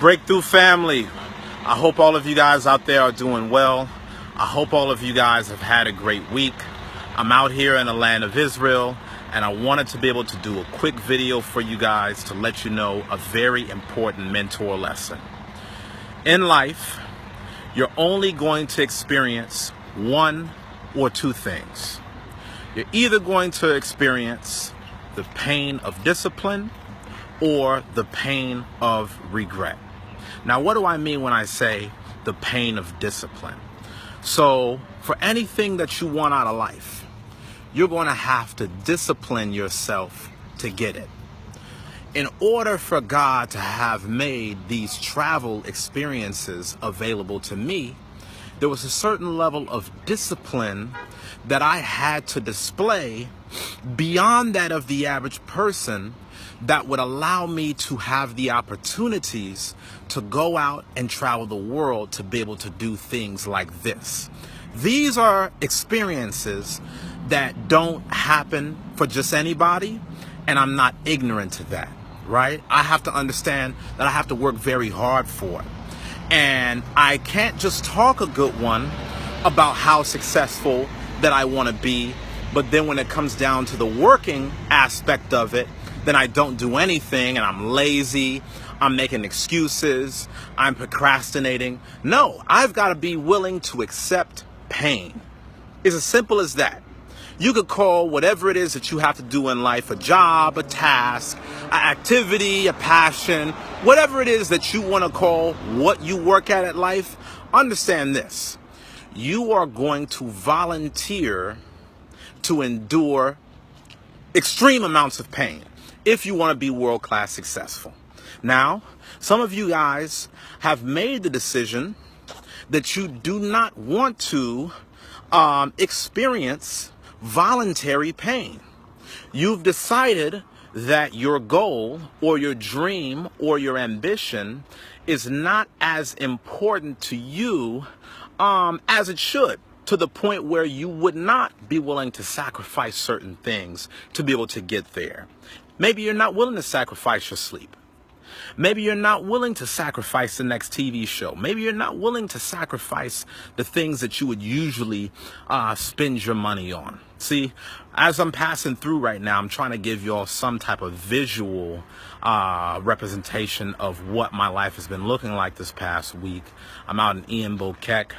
Breakthrough family, I hope all of you guys out there are doing well. I hope all of you guys have had a great week. I'm out here in the land of Israel, and I wanted to be able to do a quick video for you guys to let you know a very important mentor lesson. In life, you're only going to experience one or two things. You're either going to experience the pain of discipline or the pain of regret. Now, what do I mean when I say the pain of discipline? So, for anything that you want out of life, you're going to have to discipline yourself to get it. In order for God to have made these travel experiences available to me, there was a certain level of discipline that I had to display beyond that of the average person that would allow me to have the opportunities to go out and travel the world to be able to do things like this. These are experiences that don't happen for just anybody, and I'm not ignorant to that, right? I have to understand that I have to work very hard for it. And I can't just talk a good one about how successful that I want to be, but then when it comes down to the working aspect of it, then I don't do anything and I'm lazy, I'm making excuses, I'm procrastinating. No, I've got to be willing to accept pain. It's as simple as that. You could call whatever it is that you have to do in life a job, a task, an activity, a passion, whatever it is that you want to call what you work at life. Understand this. You are going to volunteer to endure extreme amounts of pain if you want to be world-class successful. Now, some of you guys have made the decision that you do not want to experience voluntary pain. You've decided that your goal or your dream or your ambition is not as important to you as it should, to the point where you would not be willing to sacrifice certain things to be able to get there. Maybe you're not willing to sacrifice your sleep. Maybe you're not willing to sacrifice the next TV show. Maybe you're not willing to sacrifice the things that you would usually spend your money on. See, as I'm passing through right now, I'm trying to give you all some type of visual representation of what my life has been looking like this past week. I'm out in En Bokek.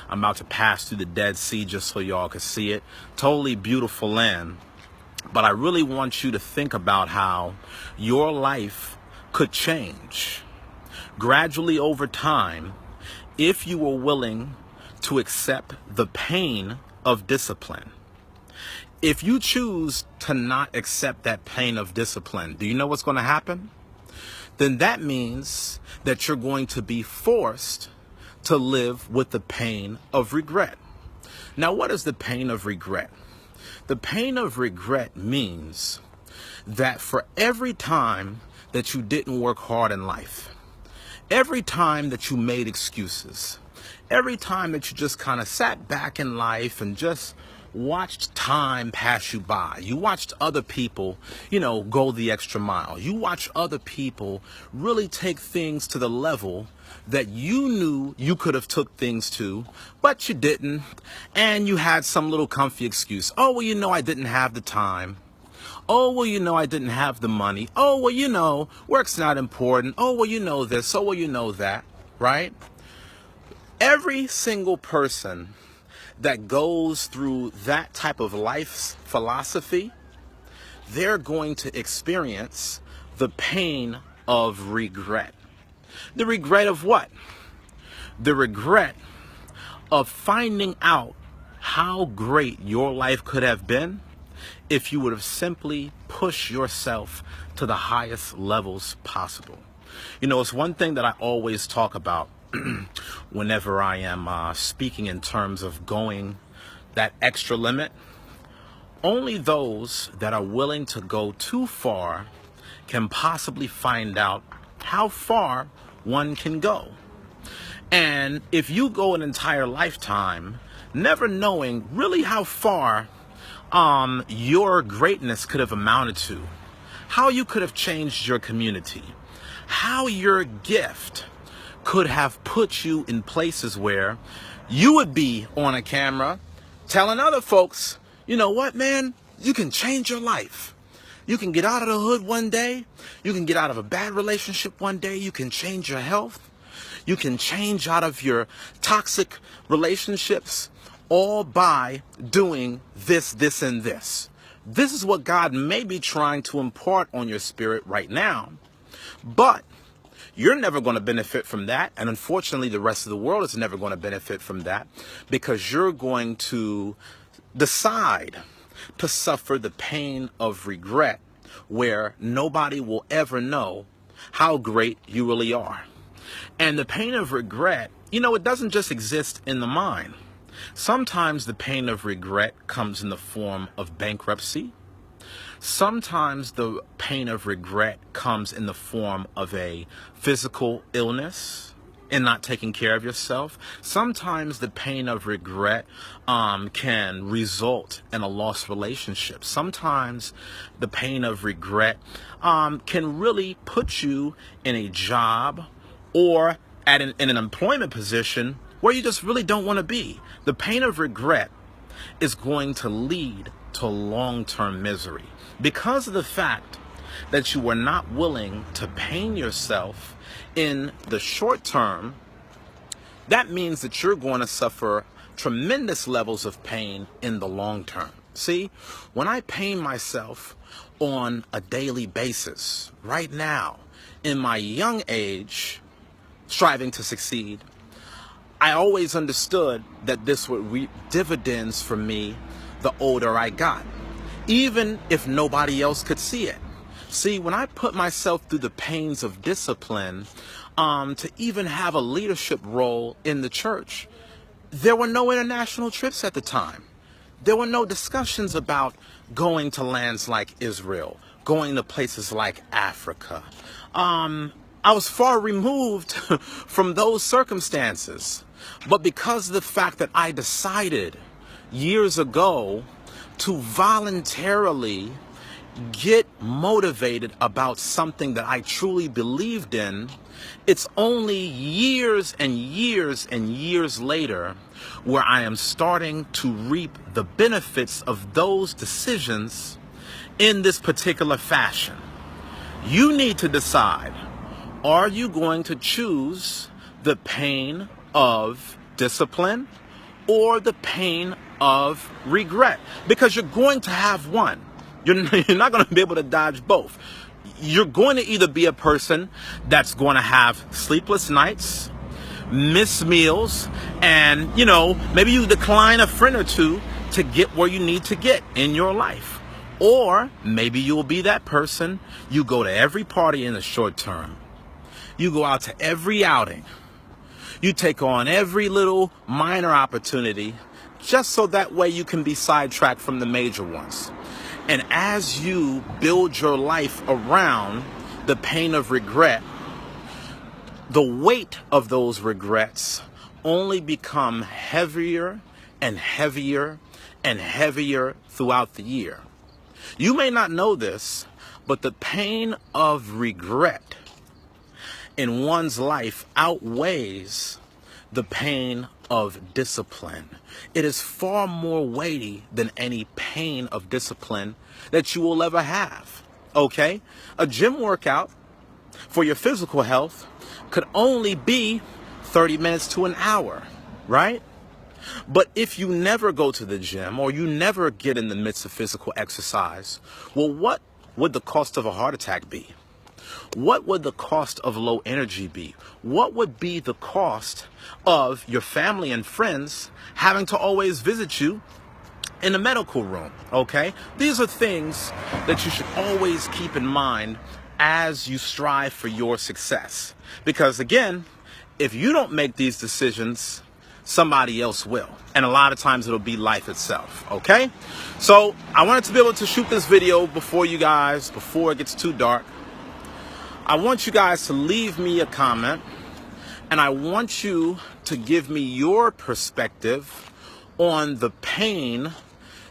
I'm about to pass through the Dead Sea just so y'all can see it. Totally beautiful land. But I really want you to think about how your life could change gradually over time if you were willing to accept the pain of discipline. If you choose to not accept that pain of discipline, do you know what's going to happen? Then that means that you're going to be forced to live with the pain of regret. Now, what is the pain of regret? The pain of regret means that for every time that you didn't work hard in life, every time that you made excuses, every time that you just kind of sat back in life and just watched time pass you by, you watched other people, go the extra mile. You watched other people really take things to the level that you knew you could have took things to, but you didn't. And you had some little comfy excuse. Oh, well, I didn't have the time. Oh, well, I didn't have the money. Oh, well, work's not important. Oh, well, this. Oh, well, that, right? Every single person that goes through that type of life's philosophy, they're going to experience the pain of regret. The regret of what? The regret of finding out how great your life could have been if you would have simply pushed yourself to the highest levels possible. It's one thing that I always talk about whenever I am speaking in terms of going that extra limit. Only those that are willing to go too far can possibly find out how far one can go. And if you go an entire lifetime never knowing really how far your greatness could have amounted to, how you could have changed your community, how your gift could have put you in places where you would be on a camera telling other folks, you know what, man, you can change your life. You can get out of the hood one day. You can get out of a bad relationship one day. You can change your health. You can change out of your toxic relationships, all by doing this, this, and this. This is what God may be trying to impart on your spirit right now. But you're never going to benefit from that. And unfortunately, the rest of the world is never going to benefit from that, because you're going to decide to suffer the pain of regret, where nobody will ever know how great you really are. And the pain of regret, you know, it doesn't just exist in the mind. Sometimes the pain of regret comes in the form of bankruptcy. Sometimes the pain of regret comes in the form of a physical illness and not taking care of yourself. Sometimes the pain of regret can result in a lost relationship. Sometimes the pain of regret can really put you in a job or in an employment position where you just really don't want to be. The pain of regret is going to lead to long-term misery because of the fact that you were not willing to pain yourself in the short term. That means that you're going to suffer tremendous levels of pain in the long term. See, when I pain myself on a daily basis, right now, in my young age, striving to succeed, I always understood that this would reap dividends for me the older I got, even if nobody else could see it. See, when I put myself through the pains of discipline, to even have a leadership role in the church, there were no international trips at the time. There were no discussions about going to lands like Israel, going to places like Africa. I was far removed from those circumstances. But because of the fact that I decided years ago to voluntarily get motivated about something that I truly believed in, it's only years and years and years later where I am starting to reap the benefits of those decisions in this particular fashion. You need to decide, are you going to choose the pain of discipline or the pain of regret? Because you're going to have one. You're not going to be able to dodge both. You're going to either be a person that's going to have sleepless nights, miss meals, and, you know, maybe you decline a friend or two to get where you need to get in your life. Or maybe you'll be that person, you go to every party in the short term. You go out to every outing. You take on every little minor opportunity just so that way you can be sidetracked from the major ones. And as you build your life around the pain of regret, the weight of those regrets only become heavier and heavier and heavier throughout the year. You may not know this, but the pain of regret in one's life outweighs the pain of discipline. It is far more weighty than any pain of discipline that you will ever have. Okay? A gym workout for your physical health could only be 30 minutes to an hour, right? But if you never go to the gym or you never get in the midst of physical exercise, well, what would the cost of a heart attack be? What would the cost of low energy be? What would be the cost of your family and friends having to always visit you in the medical room? Okay? These are things that you should always keep in mind as you strive for your success. Because again, if you don't make these decisions, somebody else will. And a lot of times it'll be life itself. Okay? So I wanted to be able to shoot this video before you guys, before it gets too dark. I want you guys to leave me a comment, and I want you to give me your perspective on the pain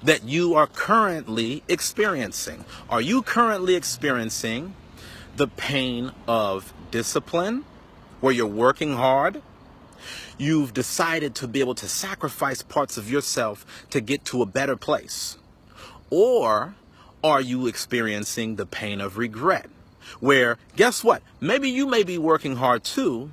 that you are currently experiencing. Are you currently experiencing the pain of discipline where you're working hard? You've decided to be able to sacrifice parts of yourself to get to a better place? Or are you experiencing the pain of regret, where, guess what? Maybe you may be working hard too,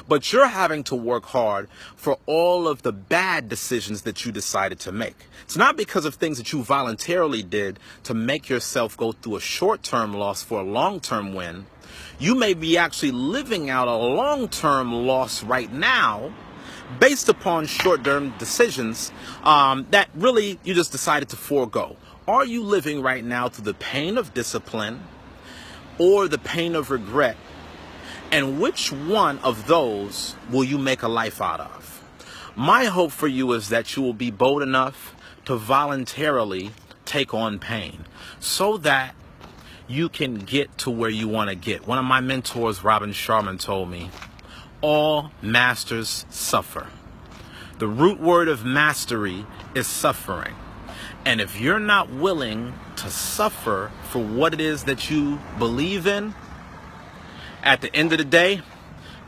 but you're having to work hard for all of the bad decisions that you decided to make. It's not because of things that you voluntarily did to make yourself go through a short-term loss for a long-term win. You may be actually living out a long-term loss right now based upon short-term decisions that really you just decided to forego. Are you living right now through the pain of discipline or the pain of regret? And which one of those will you make a life out of? My hope for you is that you will be bold enough to voluntarily take on pain so that you can get to where you want to get. One of my mentors, Robin Sharman, told me, all masters suffer. The root word of mastery is suffering. And if you're not willing to suffer for what it is that you believe in, at the end of the day,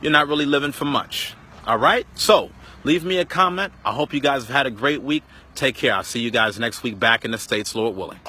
you're not really living for much. All right? So leave me a comment. I hope you guys have had a great week. Take care. I'll see you guys next week back in the States, Lord willing.